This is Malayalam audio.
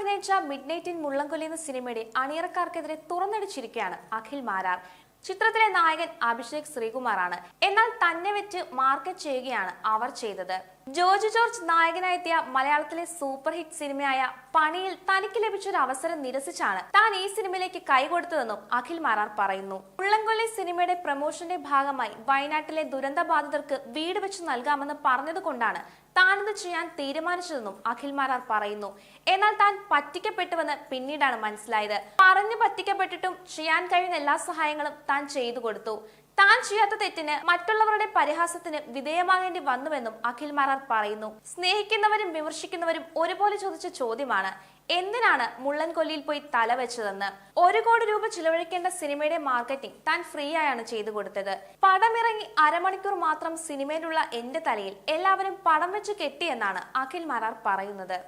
അഭിനയിച്ച മിഡ് നൈറ്റ് ഇൻ മുള്ളംകൊല്ലി എന്ന സിനിമയുടെ അണിയറക്കാർക്കെതിരെ തുറന്നടിച്ചിരിക്കുകയാണ് അഖിൽ മാരാർ. ചിത്രത്തിലെ നായകൻ അഭിഷേക് ശ്രീകുമാറാണ്. എന്നാൽ തന്നെ വെച്ച് മാർക്കറ്റ് ചെയ്യുകയാണ് അവർ ചെയ്തത്. ജോർജ് ജോർജ് നായകനായെത്തിയ മലയാളത്തിലെ സൂപ്പർ ഹിറ്റ് സിനിമയായ പണിയിൽ തനിക്ക് ലഭിച്ചൊരു അവസരം നിരസിച്ചാണ് താൻ ഈ സിനിമയിലേക്ക് കൈകൊടുത്തതെന്നും അഖിൽ മാരാർ പറയുന്നു. മുള്ളംകൊല്ലി സിനിമയുടെ പ്രമോഷന്റെ ഭാഗമായി വയനാട്ടിലെ ദുരന്ത ബാധിതർക്ക് വീട് വെച്ച് നൽകാമെന്ന് പറഞ്ഞതുകൊണ്ടാണ് താനിത് ചെയ്യാൻ തീരുമാനിച്ചതെന്നും അഖിൽ മാരാർ പറയുന്നു. എന്നാൽ താൻ പറ്റിക്കപ്പെട്ടുവെന്ന് പിന്നീടാണ് മനസ്സിലായത്. പറഞ്ഞു പറ്റിക്കപ്പെട്ടിട്ടും ചെയ്യാൻ കഴിയുന്ന എല്ലാ സഹായങ്ങളും താൻ ചെയ്തു കൊടുത്തു. താൻ ചെയ്യാത്ത തെറ്റിന് മറ്റുള്ളവരുടെ പരിഹാസത്തിന് വിധേയമാകേണ്ടി വന്നുവെന്നും അഖിൽ മാരാർ പറയുന്നു. സ്നേഹിക്കുന്നവരും വിമർശിക്കുന്നവരും ഒരുപോലെ ചോദിച്ച ചോദ്യമാണ്, എന്തിനാണ് മുള്ളൻകൊല്ലിയിൽ പോയി തലവെച്ചതെന്ന്. 1 കോടി രൂപ ചിലവഴിക്കേണ്ട സിനിമയുടെ മാർക്കറ്റിംഗ് താൻ ഫ്രീ ആയാണ് ചെയ്തു കൊടുത്തത്. പടമിറങ്ങി അരമണിക്കൂർ മാത്രം സിനിമയിലുള്ള എന്റെ തലയിൽ എല്ലാവരും പടം വെച്ച് കെട്ടിയെന്നാണ് അഖിൽ മാരാർ പറയുന്നത്.